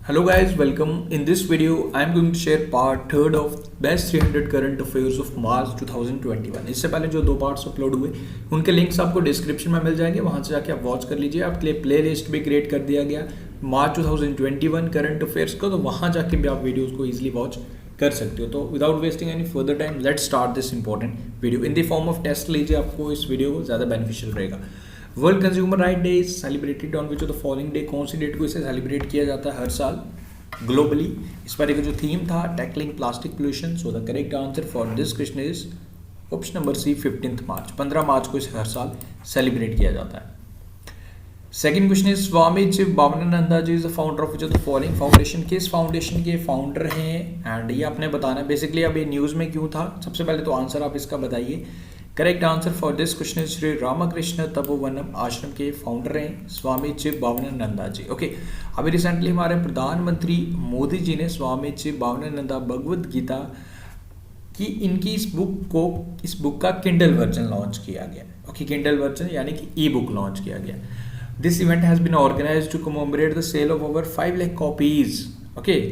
Hello guys, welcome. In this video, I am going to share part third of best 300 current affairs of March 2021. इससे पहले जो दो parts upload हुए उनके links आपको description में मिल जाएंगे, वहां से जाके आप वॉच कर लीजिए। आपके लिए प्ले लिस्ट भी क्रिएट कर दिया गया मार्च 2021 करंट अफेयर्स को, तो वहां जाके भी आप वीडियोस को इजीली वॉच कर सकते हो। तो without wasting any further time let's start this important video in the form of test लीजिए, आपको इस वीडियो को ज़्यादा बेनिफिशियल रहेगा। World consumer right day is celebrated on which of the following day, कौन सी डेट को इसे सेलिब्रेट किया जाता है हर साल ग्लोबली। इस बार का जो थीम था tackling plastic pollution, so the correct answer for this question is option number C 15 March. 15 मार्च को इसे हर साल सेलिब्रेट किया जाता है। Second question is Swami Shiv Bhavnananda ji is the founder of which of the following foundation, किस फाउंडेशन के फाउंडर हैं एंड ये आपने बताना है। बेसिकली अब ये न्यूज़ में क्यों था, सबसे पहले तो आंसर आप इसका बताइए। Correct answer for this question is Shri Ramakrishna Tapovanam Ashram के फाउंडर हैं स्वामी चिब भावनानंदा जी। ओके, अभी रिसेंटली हमारे प्रधानमंत्री मोदी जी ने स्वामी चिब भावनानंदा भगवद गीता की इनकी इस बुक का किंडल वर्जन लॉन्च किया गया। ओके, किंडल वर्जन यानी कि ई बुक लॉन्च किया गया। This event has been organised to commemorate the sale of over 5 lakh copies. Okay,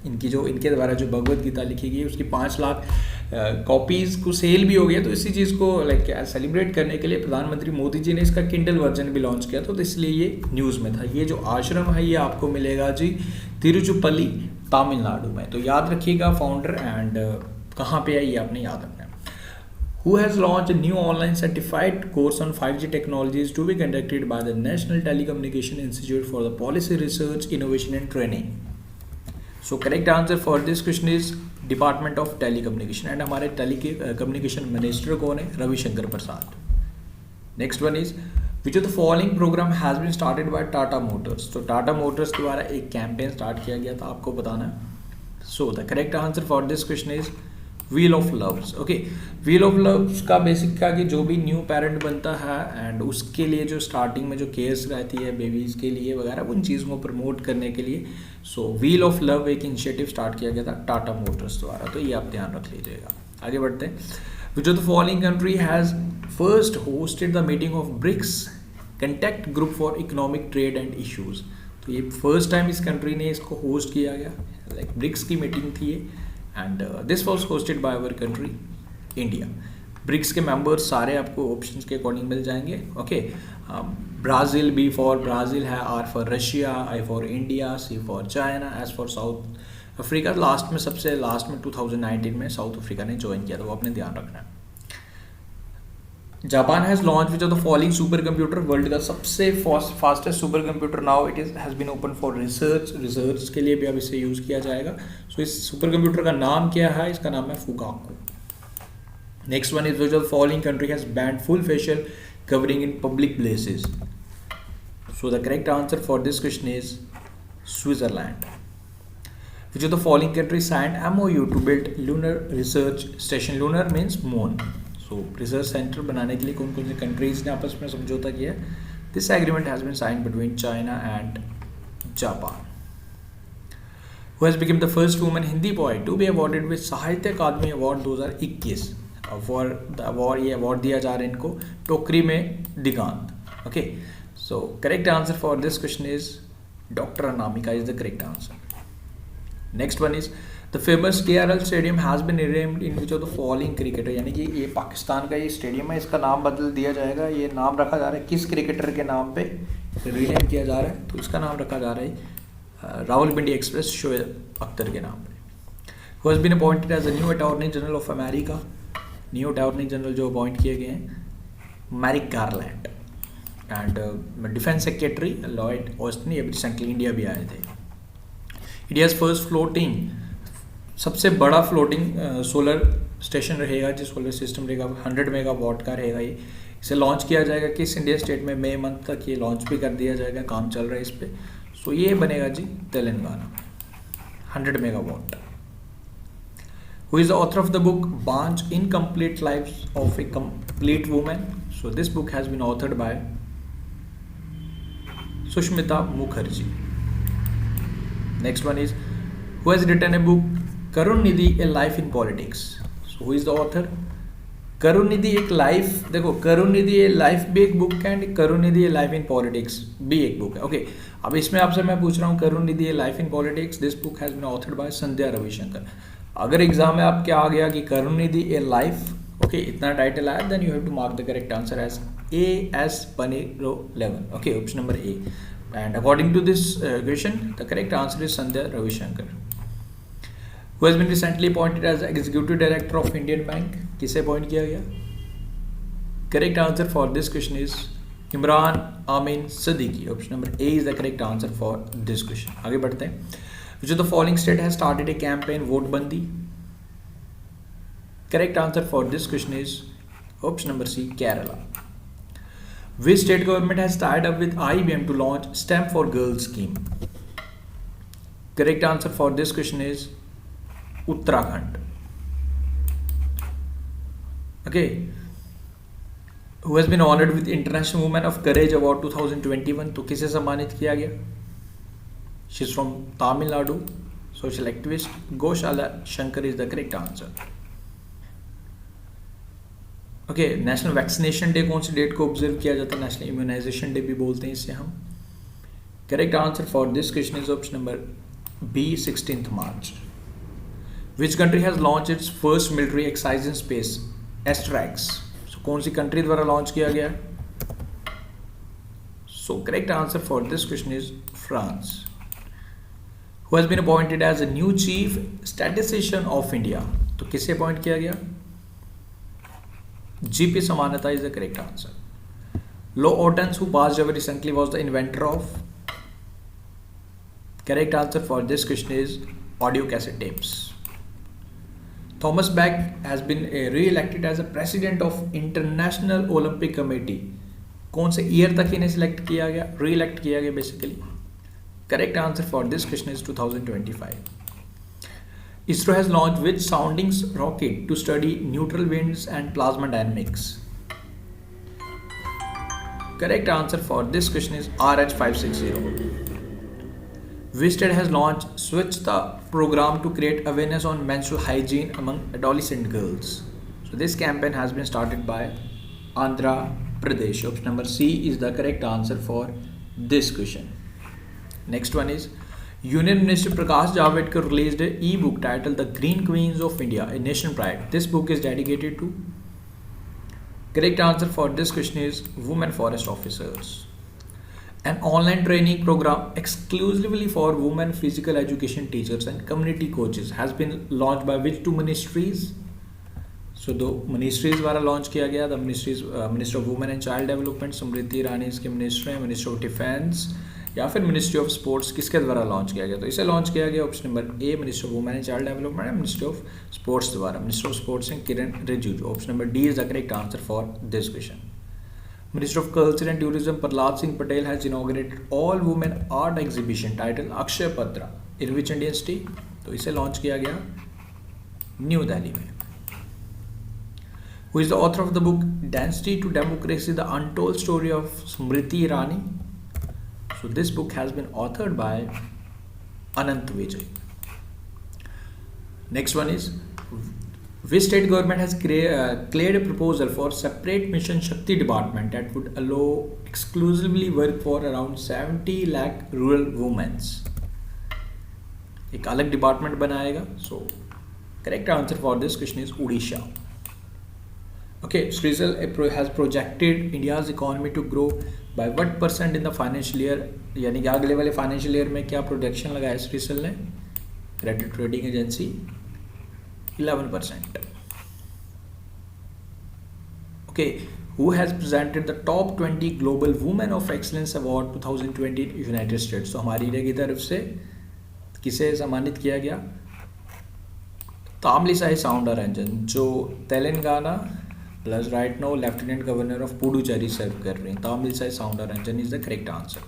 इनके द्वारा जो भगवद गीता लिखी गई उसकी 5 लाख कॉपीज को सेल भी हो गया। तो इसी चीज़ को सेलिब्रेट करने के लिए प्रधानमंत्री मोदी जी ने इसका किंडल वर्जन भी लॉन्च किया, तो इसलिए ये न्यूज़ में था। ये जो आश्रम है ये आपको मिलेगा जी तिरुचुपल्ली तमिलनाडु में, तो याद रखिएगा फाउंडर एंड कहाँ पे है ये आपने याद रखना है। Who has launched a new online certified course on 5G technologies to be conducted by the National Telecommunication Institute for the Policy Research, Innovation and Training? So correct answer for this question is department of telecommunication and हमारे telecommunication minister कौन है, Ravishankar Prasad. Next one is which of the following program has been started by Tata motors, तो Tata Motors द्वारा एक campaign start किया गया था, आपको बताना है। सो the correct answer for this question is wheel of loves. Okay, wheel of loves का बेसिक का कि जो भी न्यू पेरेंट बनता है एंड उसके लिए जो स्टार्टिंग में जो केयर्स रहती है बेबीज़ के लिए वगैरह, उन चीज़ों को प्रमोट करने के लिए सो व्हील ऑफ लव एक इनिशिएटिव स्टार्ट किया गया था टाटा मोटर्स द्वारा, तो ये आप ध्यान रख लीजिएगा। आगे बढ़ते हैं। विच of the following country has first hosted the meeting of BRICS contact group for economic trade and issues, तो ये फर्स्ट टाइम इस कंट्री ने इसको होस्ट किया गया, लाइक ब्रिक्स की मीटिंग थी ये and this was hosted by our country India. BRICS के मेंबर्स सारे आपको ऑप्शंस के अकॉर्डिंग मिल जाएंगे। Okay, Brazil, B for Brazil है, R for Russia, I for India, C for China, S for South Africa. Last में सबसे last में 2019 में साउथ अफ्रीका ने ज्वाइन किया था, वो आपने ध्यान रखना है। Japan has launch which of the following super computer, world का सबसे fastest super computer now it is has been open for research के लिए भी अब इसे यूज़ किया जाएगा। सो इस सुपर कंप्यूटर का नाम क्या है, इसका नाम है Fugaku. Next one is which of the following country has banned full facial covering in public places, so the correct answer for this question is Switzerland. Which of the following country signed MOU to build lunar research station, lunar means moon, so research centre बनाने के लिए कौन कौन सी countries ने आपस में समझौता किया। This agreement has been signed between China and Japan. Who has become the first woman Hindi poet to be awarded with Sahitya Akademi award 2021 for the award, ये अवार्ड दिया जा रहा है इनको Tokri Mein Digant. Okay, so correct answer for this question is doctor Anamika is the correct answer. Next one is the famous KRL stadium has been renamed in which of the following cricketer, यानी कि ये पाकिस्तान का ये स्टेडियम है, इसका नाम बदल दिया जाएगा। ये नाम रखा जा रहा है किस क्रिकेटर के नाम पे रीनेम किया जा रहा है, तो इसका नाम रखा जा रहा है रावलपिंडी एक्सप्रेस शोएब अख्तर के नाम पे। Who has been appointed as the new attorney general of America, new attorney general जो अपॉइंट किए गए हैं Merrick Garland and defence secretary Lloyd Austin, ये रिसेंटली इंडिया भी आए थे। इंडियाज़ फर्स्ट फ्लोटिंग, सबसे बड़ा फ्लोटिंग सोलर स्टेशन रहेगा, जो सोलर सिस्टम रहेगा 100 मेगावाट का रहेगा। ये इसे लॉन्च किया जाएगा किस इंडिया स्टेट में, मई मंथ तक ये लॉन्च भी कर दिया जाएगा, काम चल रहा है इस पर। सो ये बनेगा जी Telangana 100 megawatt. Who is the author of the book bunch incomplete life of a complete women, so this book has been authored by Sushmita Mukherjee. Next one is who has written a book Karunanidhi, A Life in Politics. So who is the author? करुणनिधि एक life, देखो करुणनिधि ये life भी एक book है and करुणनिधि ये life in politics भी एक book है। ओके, अब इसमें आपसे मैं पूछ रहा हूँ करुणनिधि ये life in politics, this book has been authored by Sandhya Ravishankar. अगर एग्जाम में आपके आ गया कि करुणनिधि ए लाइफ, ओके इतना टाइटल आया, then you have to mark the correct answer as A.S. Paniro11, okay option number A. And according to this question the correct answer is Sandhya Ravishankar. Who has been recently appointed as Executive Director of Indian Bank? किसे appoint किया गया? Correct answer for this question is Imran आमीन Siddiqui. Option number A is the correct answer for this question. आगे बढ़ते हैं। Which of the following state has started a campaign वोटबंदी? Correct answer for this question is option number C, Kerala. Which state government has tied up with IBM to launch STEM for Girls scheme? Correct answer for this question is Uttarakhand. Okay, who has been honoured with international women of courage award 2021, तो किसे सम्मानित किया गया? She is from Tamil Nadu, social activist Gowsalya Shankar is the correct answer. Okay, national vaccination day कौन सी date को observe किया जाता है? नेशनल इम्यूनाइजेशन डे भी बोलते हैं इसे हम। Correct answer for this question is option number B, 16 March. Which country has launched its first military exercise in space? Astrax. So कौन सी कंट्री द्वारा लॉन्च किया गया? So correct answer for this question is France. Who has been appointed as a new chief statistician of India? तो किसे appoint किया गया? GP Samanata is the correct answer. Lo Ortons, who passed away recently, was the inventor of? Correct answer for this question is audio cassette tapes. Thomas Bach has been re-elected as a president of International Olympic Committee. कौन से year तक इन्हें select किया गया, री-इलेक्ट किया गया basically? Correct answer for this question is 2025. ISRO has launched which soundings rocket to study neutral winds and plasma dynamics? Correct answer for this question is RH560. Which state has launched Swachhta program to create awareness on menstrual hygiene among adolescent girls? So this campaign has been started by Andhra Pradesh. Option number C is the correct answer for this question. Next one is Union Minister Prakash Javadekar released an e-book titled The Green Queens of India, a Nation Pride. This book is dedicated to? Correct answer for this question is Women Forest Officers. An online training program exclusively for women physical education teachers and community coaches has been launched by which two ministries? So दो ministries द्वारा launch किया गया। The ministries Minister of Women and Child Development Smriti Irani इसके minister हैं, minister of defence या फिर ministry of sports, किसके द्वारा लॉन्च किया गया? तो इसे लॉन्च किया गया option number A, minister of women and child development and ministry of sports द्वारा। मिनिस्टर ऑफ स्पोर्ट्स हैं Kiren Rijiju. Option number D is the correct answer for this question. Minister of Culture and Tourism Prahlad Singh Patel has inaugurated all women art exhibition titled Akshay Patra in which Indian city? तो इसे launch किया गया new Delhi में। Who is the author of the book Density to Democracy: The Untold Story of Smriti Irani? So this book has been authored by Anant Vijay. Next one is which state government has cleared a proposal for separate Mission Shakti department that would allow exclusively work for around 70 lakh rural women? एक अलग department बनाएगा। सो correct answer for this question is Orissa. Okay, CRISIL has projected India's economy to grow by what percent in the financial year? यानी कि अगले वाले financial year में क्या projection लगाया CRISIL ने, credit rating agency? 11%. Okay, who has presented the top 20 Global Women of Excellence Award 2020 in United States? तो हमारी इंडिया की तरफ से किसे सम्मानित किया गया? तामिलिसाई साउंडरराजन, जो Telangana plus right now lieutenant governor of Puducherry serve कर रही हैं। Tamilisai Soundararajan is the correct answer.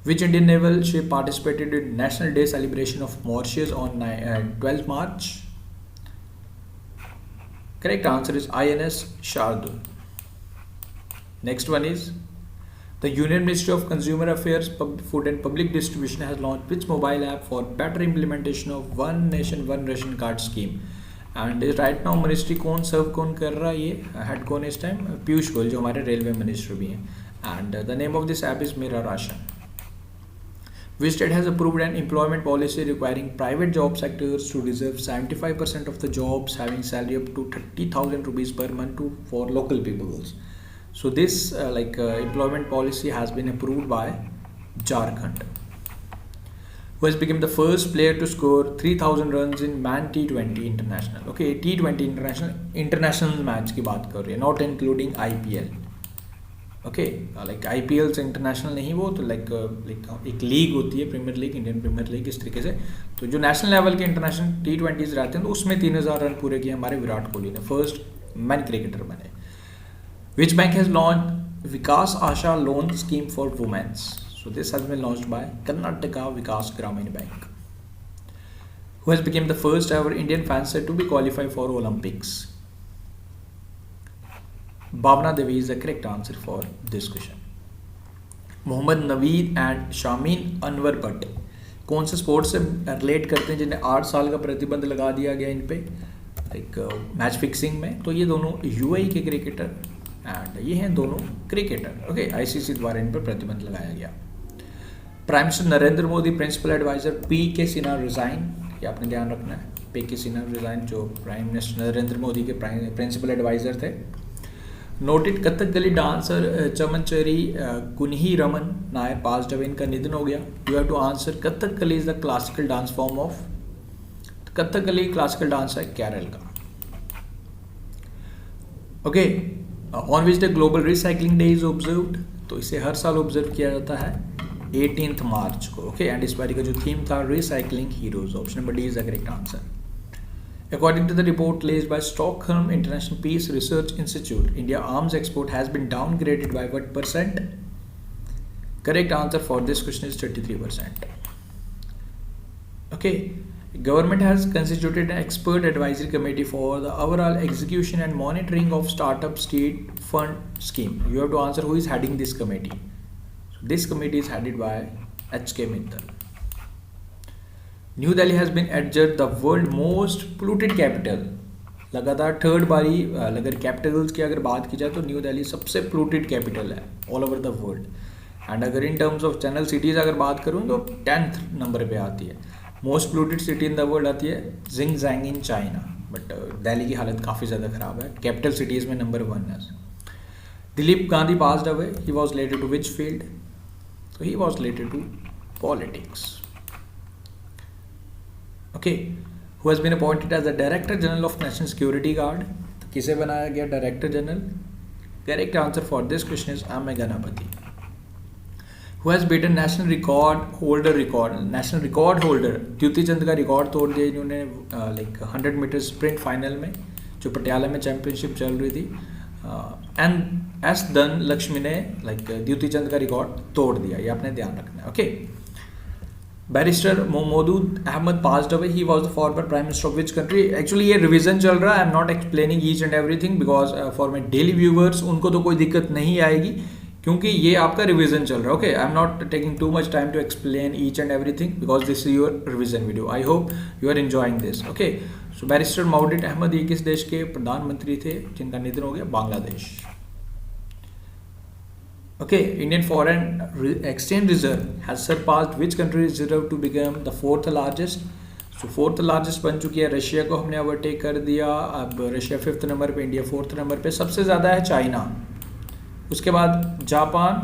Which Indian naval ship participated in National Day celebration of Mauritius on 12th March? Correct answer is INS Shardul. Next one is the Union Ministry of Consumer Affairs, Food and Public Distribution has launched which mobile app for better implementation of One Nation One Ration Card scheme and right now ministry कौन कर रहा है, ये head कौन है इस time, Piyush Goyal जो हमारे रेलवे मिनिस्टर भी हैं. And the name of this app is मेरा ration. Which state has approved an employment policy requiring private job sectors to reserve 75% of the jobs having salary up to 30,000 rupees per month for local peoples? So this employment policy has been approved by Jharkhand, who has become the first player to score 3,000 runs in Man T20 International. Okay, T20 international match की बात कर रही है, not including IPL. Okay, like IPL से international नहीं, वो तो like एक लीग होती है, premier league, Indian premier league, इस तरीके से. तो जो नेशनल लेवल के इंटरनेशनल T20s रहते हैं तो उसमें 3,000 रन पूरे किए हमारे विराट कोहली ने, फर्स्ट मैन क्रिकेटर बने. Which bank has launch Vikas Asha loan scheme for womens? So this has been launched by Karnataka Vikas Grameen bank. Who has become the first ever Indian fencer to be qualify for Olympics? Bhavna Devi is the correct answer for this question. Mohammad Naveed and Shameen Anwar Bhat कौन से sport से relate करते हैं जिन्हें 8 साल का प्रतिबंध लगा दिया गया इन पे लाइक मैच फिक्सिंग में? तो ये दोनों UAE के क्रिकेटर एंड ये हैं दोनों क्रिकेटर. ओके, ICC द्वारा इन पर प्रतिबंध लगाया गया. Prime minister Narendra Modi principal adviser PK Sinha resign, ये आपने ध्यान रखना है. PK सिन्हा रिजाइन जो प्राइम मिनिस्टर नरेंद्र मोदी के प्रिंसिपल एडवाइजर थे. Noted Kathakali dancer Chemancheri Kunhi Raman Nair passed away, इनका निधन हो गया. You have to answer. Kathakali is the classical dance form of, Kathakali classical dance है केरल का. Okay, on which the global recycling day is observed? तो इसे हर साल ऑब्जर्व किया जाता है 18 मार्च को. ओके, एंड इस बार का जो थीम था recycling heroes. Option number D is the correct answer. According to the report released by Stockholm International Peace Research Institute, India arms export has been downgraded by what percent? Correct answer for this question is 33%. Okay, government has constituted an expert advisory committee for the overall execution and monitoring of Startup State Fund scheme. You have to answer who is heading this committee. So this committee is headed by HK Mittal. New Delhi has been adjudged the world most polluted capital. लगातार third बारी अगर Capitals की अगर बात की जाए तो New Delhi सबसे पोल्यूटेड कैपिटल है all over the world. And अगर in terms of general cities अगर बात करूँ तो 10th नंबर पे आती है. Most polluted city in the world आती है Xinjiang in China, but Delhi की हालत काफ़ी ज़्यादा ख़राब है. कैपिटल सिटीज़ में नंबर 1 है. Dilip Gandhi passed away. He was related to which field? तो he was related to politics. Okay, who has been appointed as the Director General of National Security Guard? तो किसे बनाया गया director general? Correct answer for this question is M. Ganapathy. Who has beaten national record holder? National record holder द्युति चंद का record तोड़ दिया इन्होंने like 100 metre sprint final में जो पटियाला में चैंपियनशिप चल रही थी. एंड एस धन लक्ष्मी ने लाइक द्युति चंद का रिकॉर्ड तोड़ दिया, ये आपने ध्यान रखना है. Okay, barrister Mohammad Ahmed passed away. He was the former prime minister of which country? Actually ये रिवीजन चल रहा है. I am not explaining each and everything because for my daily viewers उनको तो कोई दिक्कत नहीं आएगी क्योंकि ये आपका रिवीजन चल रहा है. Okay, I am not taking too much time to explain each and everything because this is your revision video. I hope you are enjoying this. Okay, so barrister Moudud Ahmed ये किस देश के प्रधानमंत्री थे जिनका निधन हो गया? Bangladesh. Okay, Indian foreign exchange reserve has surpassed which country reserve to become the 4th largest? So 4th largest बन चुकी है. रशिया को हमने ओवरटेक कर दिया. अब रशिया 5th नंबर पे, इंडिया 4th नंबर पे. सबसे ज़्यादा है चाइना, उसके बाद जापान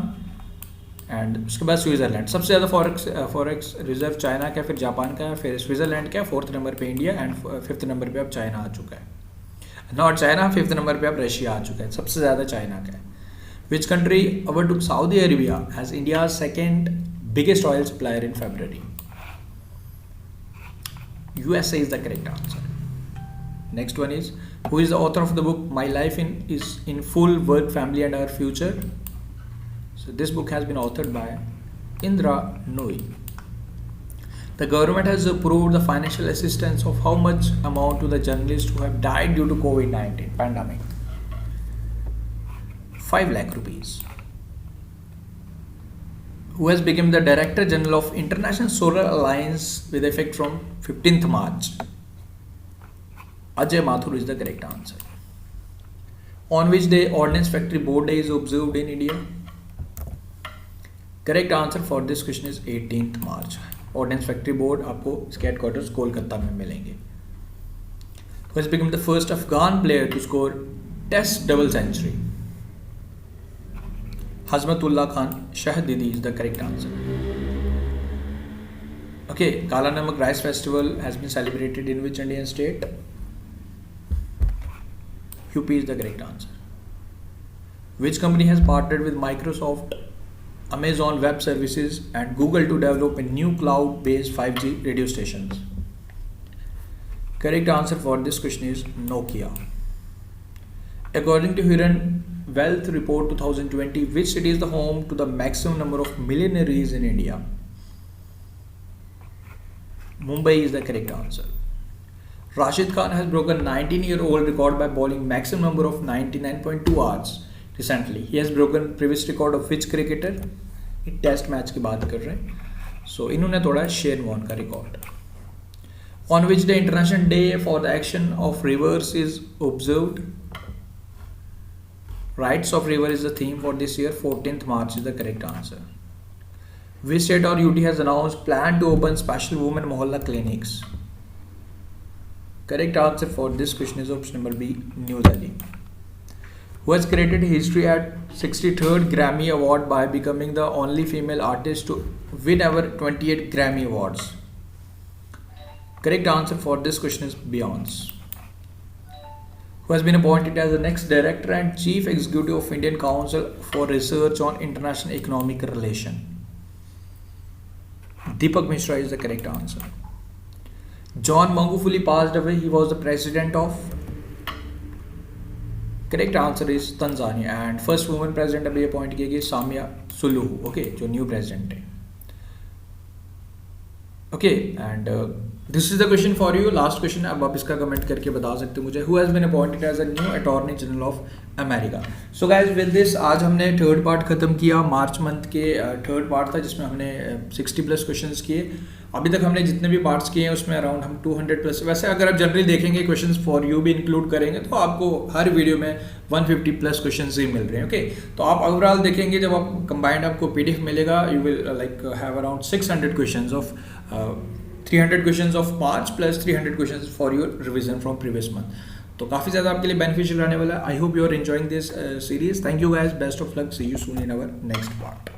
एंड उसके बाद स्विट्ज़रलैंड. सबसे ज़्यादा फॉरेक्स रिजर्व चाइना का, फिर जापान का, फिर स्विट्ज़रलैंड का, 4th नंबर पे इंडिया एंड 5th नंबर पे अब चाइना आ चुका है. नॉट चाइना, 5th नंबर पे अब रशिया आ चुका है. सबसे ज़्यादा चाइना का है. Which country overtook Saudi Arabia as India's second biggest oil supplier in February? USA is the correct answer. Next one is, who is the author of the book My Life is in Full, Work, Family and Our Future? So this book has been authored by Indra Nooyi. The government has approved the financial assistance of how much amount to the journalists who have died due to COVID-19 pandemic? 5 lakh rupees. Who has become the Director General of International Solar Alliance with effect from 15th March? Ajay Mathur is the correct answer. On which day Ordnance Factory Board Day is observed in India? Correct answer for this question is 18th March. Ordnance Factory Board आपको इसके headquarters Kolkata में मिलेंगे. Who has become the first Afghan player to score Test double century? Hazmatullah Khan Shahididi is the correct answer. Okay, Kala Namak Rice Festival has been celebrated in which Indian state? UP is the correct answer. Which company has partnered with Microsoft, Amazon Web Services and Google to develop a new cloud-based 5G radio stations? Correct answer for this question is Nokia. According to Huron Wealth Report 2020, which city is the home to the maximum number of millionaires in India? Mumbai is the correct answer. Rashid Khan has broken 19-year-old record by bowling maximum number of 99.2 hours recently. He has broken previous record of which cricketer? Test match की बात कर रहे हैं. So इन्होंने तोड़ा Shane Warne का रिकॉर्ड. On which the International Day for the Action of Rivers is observed? Rights of River is the theme for this year. 14th March is the correct answer. Which state or UT has announced plan to open special women mohalla clinics? Correct answer for this question is option number B, New Delhi. Who has created history at 63rd Grammy Award by becoming the only female artist to win ever 28 Grammy Awards? Correct answer for this question is Beyonce. Who has been appointed as the next Director and Chief Executive of Indian Council for Research on International Economic Relations? Deepak Mishra is the correct answer. John Magufuli passed away. He was the president of. Correct answer is Tanzania. And first woman president अभी appoint की गई Samia Suluhu. Okay, जो new president है. Okay, and this is the question for you. Last question है, अब आप इसका comment करके बता सकते हो मुझे. Who has been appointed as a new attorney general of America? So guys with this आज हमने थर्ड पार्ट खत्म किया. मार्च मंथ के थर्ड पार्ट था जिसमें हमने 60+ क्वेश्चंस किए. अभी तक हमने जितने भी पार्ट्स किए हैं उसमें अराउंड हम 200+. वैसे अगर आप जनरली देखेंगे क्वेश्चंस फॉर यू भी इंक्लूड करेंगे तो आपको हर वीडियो में 150+ क्वेश्चंस ही मिल रहे हैं. ओके, तो आप ओवरऑल देखेंगे जब आप कंबाइंड आपको PDF मिलेगा, you will like have around 600 questions of 300 questions of March plus 300 questions for your revision from previous month. तो काफ़ी ज़्यादा आपके लिए बेनिफिशियल रहने वाला है. I hope you are enjoying this series. Thank you guys, best of luck, see you soon in our next part.